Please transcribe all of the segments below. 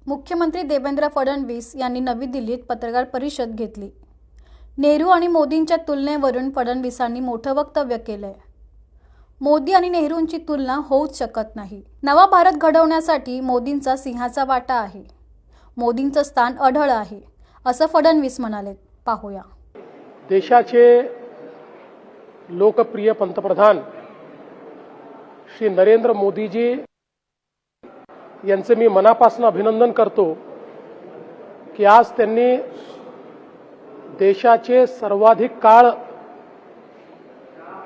मुख्यमंत्री देवेंद्र फडणवीस यांनी नवी दिल्लीत पत्रकार परिषद घेतली। नेहरू आणि मोदींच्या तुलनेवरून फडणवीसांनी मोठं वक्तव्य केलंय। मोदी आणि नेहरूंची तुलना होऊच शकत नाही। नवा भारत घडवण्यासाठी मोदींचा सिंहाचा वाटा आहे। मोदींचं स्थान अढळ आहे, असं फडणवीस म्हणाले। पाहूया। देशाचे लोकप्रिय पंतप्रधान श्री नरेंद्र मोदीजी यांचे मी मनापासून अभिनंदन करतो की आज त्यांनी देशाचे सर्वाधिक काळ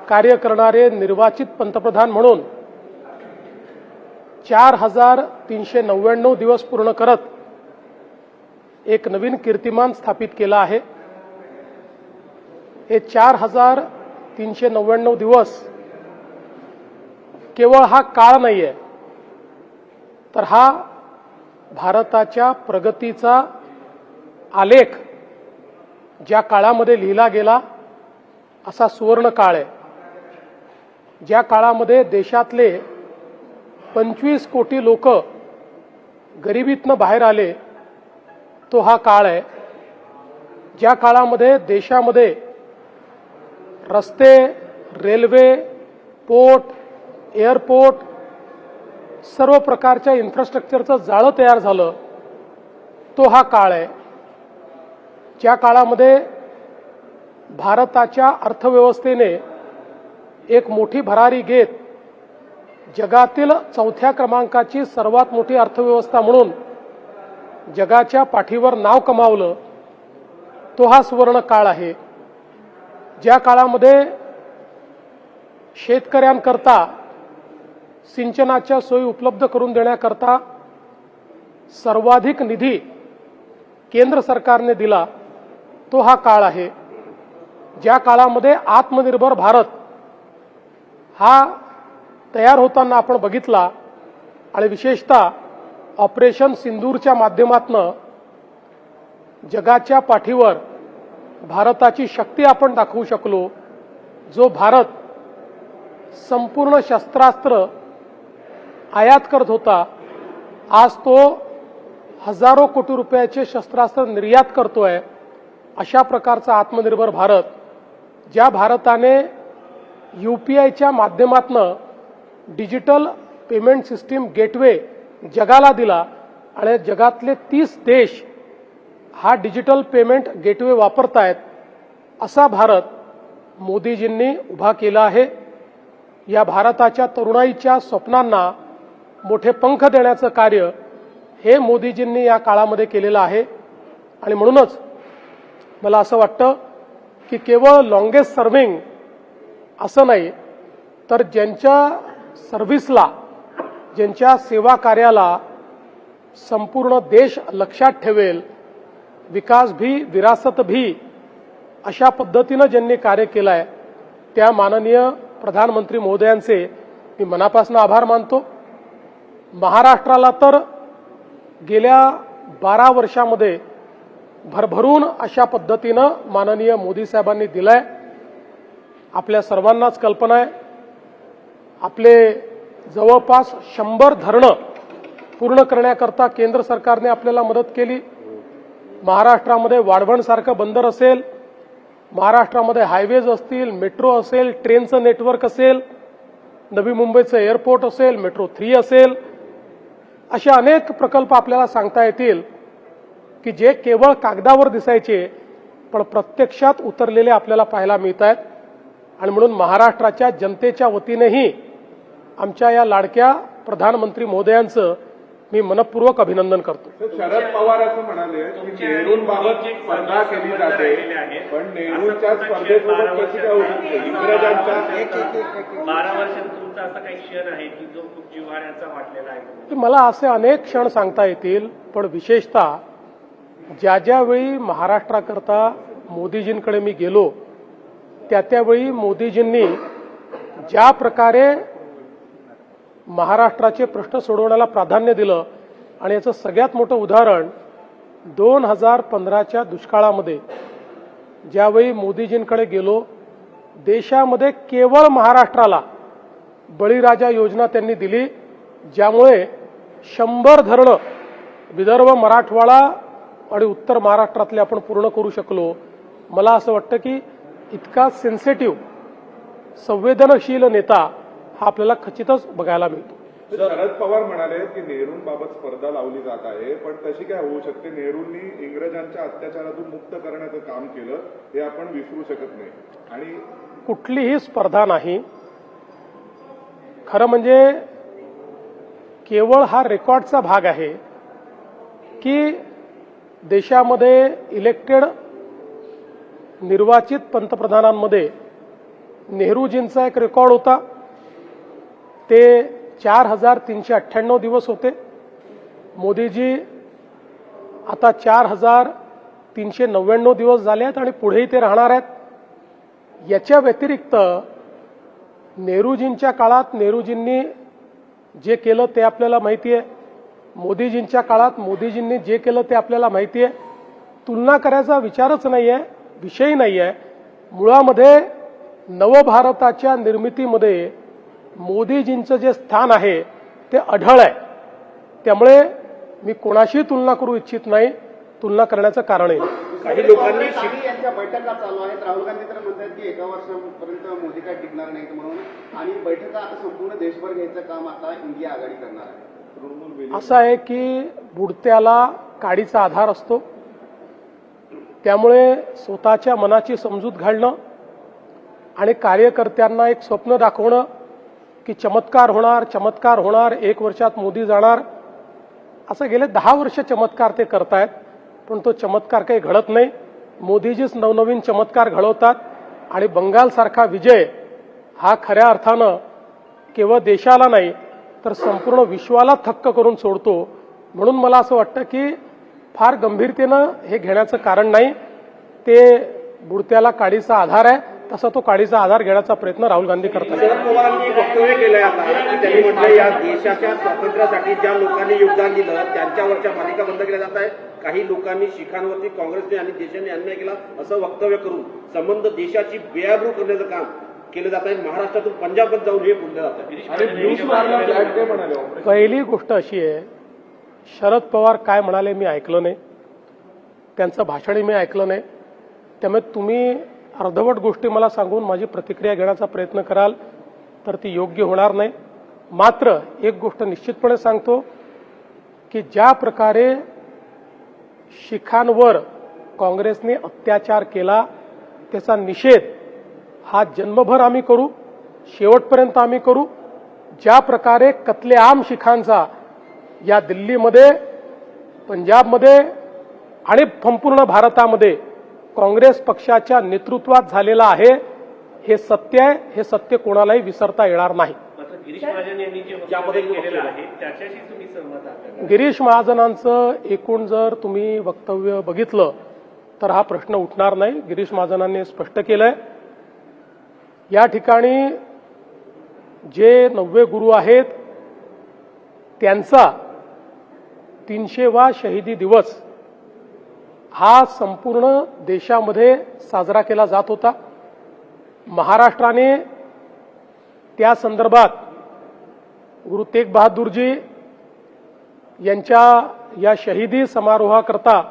कार्य करणारे निर्वाचित पंतप्रधान म्हणून 4399 दिवस पूर्ण करत एक नवीन कीर्तिमान स्थापित केला आहे। हे 4399 दिवस केवळ हा काळ नाहीये, तर हा भारताच्या प्रगतीचा आलेख ज्या काळामध्ये लिहिला गेला असा सुवर्ण काळ आहे। ज्या काळामध्ये देशातले 25 कोटी लोक गरिबीतनं बाहेर आले तो हा काळ आहे। ज्या काळामध्ये देशामध्ये रस्ते, रेल्वे, पोर्ट, एअरपोर्ट सर्व प्रकारच्या इन्फ्रास्ट्रक्चरचं जाळं तयार झालं तो हा काळ आहे। ज्या काळामध्ये भारताच्या अर्थव्यवस्थेने एक मोठी भरारी घेत जगातील 4थ्या क्रमांकाची सर्वात मोठी अर्थव्यवस्था म्हणून जगाच्या पाठीवर नाव कमावलं तो हा सुवर्ण काळ आहे। ज्या काळामध्ये शेतकऱ्यांकरता सिंचनाच्या सोयी उपलब्ध करून देण्याकरता सर्वाधिक निधी केंद्र सरकारने दिला तो हा काळ आहे। ज्या काळामध्ये आत्मनिर्भर भारत हा तयार होताना आपण बघितला आणि विशेषतः ऑपरेशन सिंदूरच्या माध्यमातून जगाच्या पाठीवर भारताची शक्ती आपण दाखवू शकलो। जो भारत संपूर्ण शस्त्रास्त्र आयात करत होता, आज तो हजारो कोटी रुपयाचे शस्त्रास्त्र निर्यात करतोय। अशा प्रकारचा आत्मनिर्भर भारत, ज्या भारताने UPIच्या माध्यमातून डिजिटल पेमेंट सिस्टीम गेटवे जगाला दिला आणि जगातले 30 देश हा डिजिटल पेमेंट गेटवे वापरतायत, असा भारत मोदीजींनी उभा केला आहे। या भारताच्या तरुणाईच्या स्वप्नांना मोठे पंख देण्याचं कार्य हे मोदीजींनी या काळामध्ये केलेलं आहे। आणि म्हणूनच मला असं वाटतं की केवळ लॉंगेस्ट सर्व्हिंग असं नाही, तर ज्यांच्या सर्व्हिसला, ज्यांच्या सेवा कार्याला संपूर्ण देश लक्षात ठेवेल, विकास भी विरासत भी अशा पद्धतीनं ज्यांनी कार्य केलं आहे त्या माननीय प्रधानमंत्री महोदयांचे मी मनापासून आभार मानतो। महाराष्ट्राला तर गेल्या 12 वर्षामध्ये भरभरून अशा पद्धतीनं माननीय मोदी साहेबांनी दिलाय। आपल्या सर्वांनाच कल्पना आहे, आपले जवळपास 100 धरणं पूर्ण करण्याकरता केंद्र सरकारने आपल्याला मदत केली। महाराष्ट्रामध्ये वाढवणसारखं बंदर असेल, महाराष्ट्रामध्ये हायवेज असतील, मेट्रो असेल, ट्रेनचं नेटवर्क असेल, नवी मुंबईचं एअरपोर्ट असेल, मेट्रो 3 असेल, असे अनेक प्रकल्प आपल्याला सांगता येतील की जे केवळ कागदावर दिसायचे पण प्रत्यक्षात उतरलेले आपल्याला पाहायला मिळत आहेत। आणि म्हणून महाराष्ट्राच्या जनतेच्या वतीनेही आमच्या या लाडक्या प्रधानमंत्री महोदयांचं मी मनपूर्वक अभिनंदन करतो। शरद पवार असं म्हणाले की नेहरूंबाबत स्पर्धा केली जाते, पण नेहरूंच्या स्पर्धेसोबत कशी काय होती? इंग्रजांच्या 12 वर्षात तुमचा असा काही क्षण आहे की जो खूप जिव्हाळ्याचा वाटलेला आहे? मला असे अनेक क्षण सांगता येतील, पण विशेषतः ज्यावेळी महाराष्ट्राकरता मोदीजींकडे मी गेलो त्यावेळी मोदीजींनी ज्या प्रकारे महाराष्ट्राचे प्रश्न सोडवण्याला प्राधान्य दिलं, आणि याचं सगळ्यात मोठं उदाहरण 2015च्या दुष्काळामध्ये ज्यावेळी मोदीजींकडे गेलो, देशामध्ये केवळ महाराष्ट्राला बळीराजा योजना त्यांनी दिली, ज्यामुळे 100 धरणं विदर्भ, मराठवाडा आणि उत्तर महाराष्ट्रातले आपण पूर्ण करू शकलो. मला असं वाटतं की इतका सेन्सिटिव्ह, संवेदनशील नेता हा आपल्याला खचितच बघायला मिळतो. शरद पवार म्हणाले की नेहरूंबाबत स्पर्धा लावली जात आहे, पण तशी काय होऊ शकते? नेहरूंनी इंग्रजांच्या अत्याचारातून मुक्त करण्याचं काम केलं, हे आपण विसरू शकत नाही. आणि कुठलीही स्पर्धा नाही. खरं म्हणजे केवळ हा रेकॉर्डचा भाग आहे की देशामध्ये इलेक्टेड निर्वाचित पंतप्रधानांमध्ये नेहरूजींचा एक रेकॉर्ड होता. ते 4398 दिवस होते. मोदीजी आता 4399 दिवस झाले आहेत आणि पुढेही ते राहणार आहेत. याच्या व्यतिरिक्त नेहरूजींच्या काळात नेहरूजींनी जे केलं ते आपल्याला माहिती आहे. मोदीजींच्या काळात मोदीजींनी जे केलं ते आपल्याला माहिती आहे. तुलना करायचा विचारच नाही आहे, विषय नाही आहे. मुळामध्ये नवभारताच्या निर्मितीमध्ये मोदीजींचं जे स्थान आहे ते अढळ आहे. त्यामुळे मी कोणाशी तुलना करू इच्छित नाही. तुलना करण्याचं कारणही नाही. काही लोकांनी यांच्या बैठका चालू आहेत. राहुल गांधी तर म्हणतात की 1 वर्षापर्यंत मोदी काय टिकणार नाहीत म्हणून, आणि बैठका आता संपूर्ण देशभर घ्यायचं काम आता इंडिया आघाडी करणार आहे. असं आहे की बुडत्याला काडीचा आधार असतो. त्यामुळे स्वतःच्या मनाची समजूत घालणं आणि कार्यकर्त्यांना एक स्वप्न दाखवणं की चमत्कार होणार, चमत्कार होणार, 1 वर्षात मोदी जाणार, असं गेले 10 वर्ष चमत्कार ते करतायत. पण तो चमत्कार काही घडत नाही. मोदीजीच नवनवीन चमत्कार घडवतात आणि बंगालसारखा विजय हा खऱ्या अर्थानं केवळ देशाला नाही तर संपूर्ण विश्वाला थक्क करून सोडतो. म्हणून मला असं वाटतं की फार गंभीरतेनं हे घेण्याचं कारण नाही. ते बुडत्याला काडीचा आधार आहे, तसा तो काडीचा आधार घेण्याचा प्रयत्न राहुल गांधी करतात. शरद पवारांनी वक्तव्य केलंय आता की त्यांनी म्हटलं या देशाच्या स्वातंत्र्यासाठी ज्या लोकांनी योगदान दिलं त्यांच्यावरच्या मालिका बंद केल्या जात आहे. काही लोकांनी शिखांवरती काँग्रेसने आणि देशाने अन्याय केला असं वक्तव्य करून संबंध देशाची बेआबरू करण्याचं काम केलं जात आहे. महाराष्ट्रातून पंजाबमध्ये जाऊन हे बोललं जातं. आणि ब्लू स्टारला ब्लॅक डे म्हणाले. पहिली गोष्ट अशी आहे, शरद पवार काय म्हणाले मी ऐकलं नाही, त्यांचं भाषणही मी ऐकलं नाही. त्यामुळे तुम्ही अर्धवट गोष्टी मला सांगून माझी प्रतिक्रिया घेण्याचा प्रयत्न कराल तर ती योग्य होणार नाही. मात्र एक गोष्ट निश्चितपणे सांगतो की ज्या प्रकारे शिखांवर काँग्रेसने अत्याचार केला त्याचा निषेध हा जन्मभर आम्ही करू, शेवटपर्यंत आम्ही करू. ज्या प्रकारे कत्लेआम शिखांचा या दिल्लीमध्ये, पंजाबमध्ये आणि संपूर्ण भारतामध्ये काँग्रेस पक्षाच्या नेतृत्वात झालेला आहे, हे सत्य आहे. हे सत्य कोणालाही विसरता येणार नाही. मात्र गिरीश महाजन यांनी जे वक्तव्य केलेलं आहे त्याच्याशी तुम्ही सहमत आहात? गिरीश महाजनांचं एकूण जर तुम्ही वक्तव्य बघितलं तर हा प्रश्न उठणार नाही. गिरीश महाजनांनी स्पष्ट केलंय या ठिकाणी जे 90 गुरु आहेत त्यांचा 300वा शहीदी दिवस हा संपूर्ण देशामध्ये साजरा केला जात होता. महाराष्ट्राने त्या संदर्भात गुरु तेग बहादूरजी यांच्या या शहीदी समारोहाकरता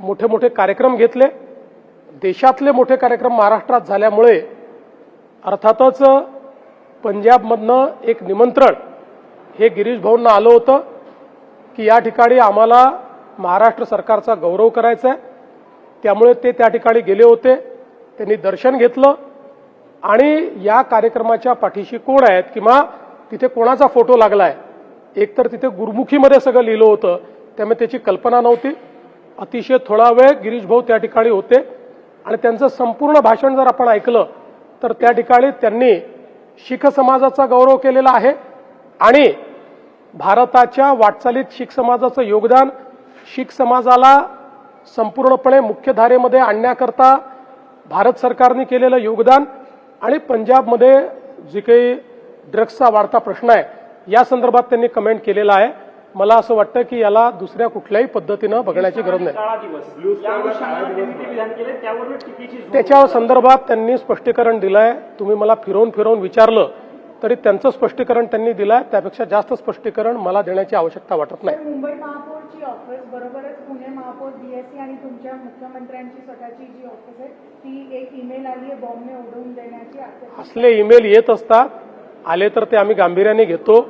मोठे मोठे कार्यक्रम घेतले. देशातले मोठे कार्यक्रम महाराष्ट्रात झाल्यामुळे अर्थातच पंजाबमधनं एक निमंत्रण हे गिरीश भाऊंना आलं होतं की या ठिकाणी आम्हाला महाराष्ट्र सरकारचा गौरव करायचा आहे. त्यामुळे ते त्या ठिकाणी गेले होते. त्यांनी दर्शन घेतलं आणि या कार्यक्रमाच्या पाठीशी कोण आहेत किंवा तिथे कोणाचा फोटो लागलाय, एकतर तिथे गुरुमुखीमध्ये सगळं लिहिलं होतं, त्यामुळे त्याची कल्पना नव्हती. अतिशय थोडा वेळ गिरीश भाऊ त्या ठिकाणी होते आणि त्यांचं संपूर्ण भाषण जर आपण ऐकलं तर त्या ठिकाणी त्यांनी शीख समाजाचा गौरव केलेला आहे आणि भारताच्या वाटचालीत शीख समाजाचं योगदान, शीख समाजाला संपूर्णपणे मुख्यधारेमध्ये आणण्याकरता भारत सरकारने केलेलं योगदान आणि पंजाबमध्ये जे काही ड्रग्सचा वाढता प्रश्न आहे या संदर्भात त्यांनी कमेंट केलेला आहे. मला असं वाटतं की याला दुसऱ्या कुठल्याही पद्धतीनं बघण्याची गरज नाही. त्याच्या संदर्भात त्यांनी स्पष्टीकरण दिलंय. तुम्ही मला फिरवून फिरवून विचारलं तरी त्यांचं स्पष्टीकरण त्यांनी दिलंय. त्यापेक्षा जास्त स्पष्टीकरण मला देण्याची आवश्यकता वाटत नाही. मुंबई महापौरची ऑफिस बरोबरच पुणे महापौर BSC आणि तुमच्या मुख्यमंत्र्यांची स्वतःची जी ऑफिस आहे ती एक ईमेल आली आहे बॉम्बने उडवून देण्याची असले ईमेल येत असतात, आले तर ते आम्ही गांभीर्याने घेतो.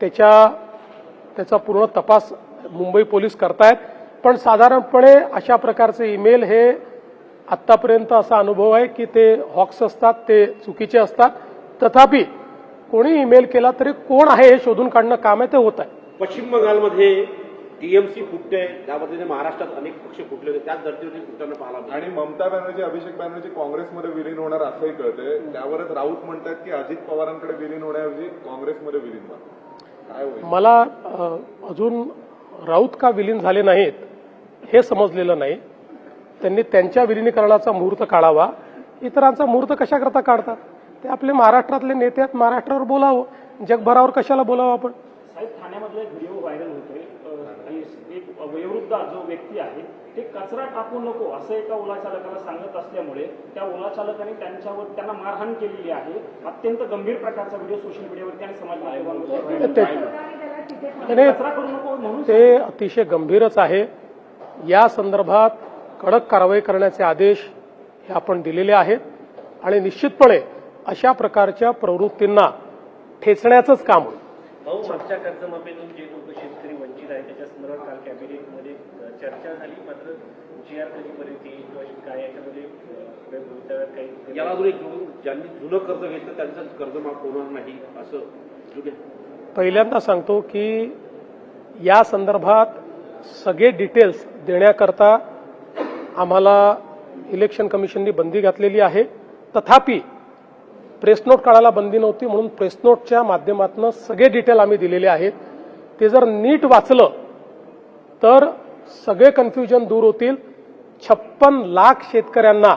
त्याचा पूर्ण तपास मुंबई पोलीस करतायत. पण साधारणपणे अशा प्रकारचे ईमेल हे आतापर्यंत असा अनुभव आहे की ते हॉक्स असतात, ते चुकीचे असतात. तथापि कोणी ईमेल केला तरी कोण आहे हे शोधून काढणं काम आहे, ते होत आहे. पश्चिम बंगालमध्ये TMC फुटते, त्या पद्धतीने महाराष्ट्रात अनेक पक्ष फुटले होते, त्याच धर्तीवरती फुटताना पाहायला मिळालं. आणि ममता बॅनर्जी, अभिषेक बॅनर्जी काँग्रेसमध्ये विलीन होणार असंही कळतंय. त्यावरच राऊत म्हणतात की अजित पवारांकडे विलीन होण्याऐवजी काँग्रेसमध्ये विलीन व्हा. काय होईल? मला अजून राऊत का विलीन झाले नाहीत हे समजलेलं नाही. त्यांनी त्यांच्या विलिनीकरणाचा मुहूर्त काढावा. इतरांचा मुहूर्त कशाकरता काढतात? ते आपले महाराष्ट्रातले नेते आहेत, महाराष्ट्रावर बोलावं. जगभरावर कशाला बोलावं आपण? साहेब, ठाण्यामधला एक व्हिडिओ व्हायरल होतोय. एक वयोवृद्ध जो व्यक्ती आहे ते कचरा टाकू नको असं एका ओला चालकाला सांगत असल्यामुळे त्या ओला चालकाने त्यांना मारहाण केलेली आहे. अत्यंत गंभीर प्रकारचा व्हिडिओ सोशल मीडियावरती आणि समाज माध्यमांवरती कचरा करू नको म्हणून ते अतिशय गंभीरच आहे. या संदर्भात कडक कारवाई करण्याचे आदेश हे आपण दिलेले आहेत आणि निश्चितपणे अशा प्रकारच्या प्रवृत्तींना ठेचण्याचंच काम होईल. भाऊ, मागच्या कर्जमाफीतून जे लोक शेतकरी वंचित आहे त्याच्या संदर्भात काल कॅबिनेटमध्ये चर्चा झाली. मात्र GR कधीपर्यंत येईल किंवा काय याच्यामध्ये काही याला अजून एक ज्यांनी जुनं कर्ज घेतलं त्यांचं कर्जमाफ होणार नाही असं पहिल्यांदा सांगतो की या संदर्भात सगळे डिटेल्स देण्याकरता आम्हाला इलेक्शन कमिशननी बंदी घातलेली आहे. तथापि प्रेस नोट काढायला बंदी नव्हती म्हणून प्रेस नोटच्या माध्यमातून सगळे डिटेल आम्ही दिलेले आहेत. ते जर नीट वाचलं तर सगळे कन्फ्युजन दूर होतील. 56 लाख शेतकऱ्यांना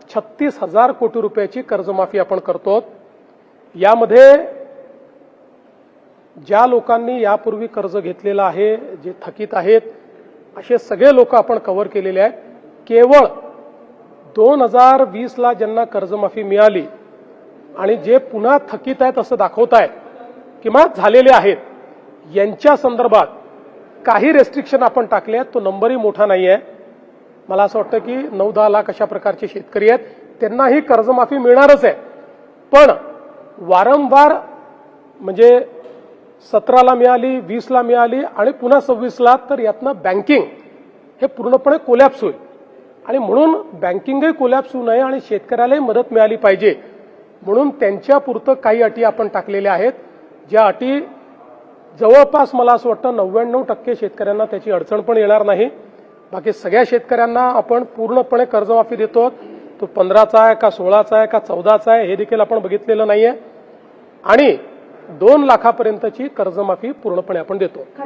36,000 कोटी रुपयाची कर्जमाफी आपण करतो. यामध्ये ज्या लोकांनी यापूर्वी कर्ज घेतलेलं आहे, जे थकीत आहेत, असे सगळे लोक आपण कव्हर केलेले आहेत. केवळ 2020ला ज्यांना कर्जमाफी मिळाली आणि जे पुन्हा थकीत आहेत असं दाखवत आहेत किंवा झालेले आहेत, यांच्या संदर्भात काही रेस्ट्रिक्शन आपण टाकले आहेत. तो नंबरही मोठा नाही आहे. मला असं वाटतं की 9-10 लाख अशा प्रकारचे शेतकरी आहेत, त्यांनाही कर्जमाफी मिळणारच आहे. पण वारंवार म्हणजे 17ला मिळाली, 20ला मिळाली आणि पुन्हा 26ला, तर यातनं बँकिंग हे पूर्णपणे कोलॅप्स होईल. आणि म्हणून बँकिंगही कोलॅप्स होऊ नये आणि शेतकऱ्यालाही मदत मिळाली पाहिजे म्हणून त्यांच्यापुरतं काही अटी आपण टाकलेल्या आहेत. ज्या अटी जवळपास मला असं वाटतं 99% शेतकऱ्यांना त्याची अडचण पण येणार नाही. बाकी सगळ्या शेतकऱ्यांना आपण पूर्णपणे कर्जमाफी देतो. तो 15चा आहे का 16चा आहे का 14चा आहे हे देखील आपण बघितलेलं नाहीये. आणि 2 लाखापर्यंतची कर्जमाफी पूर्णपणे आपण देतो.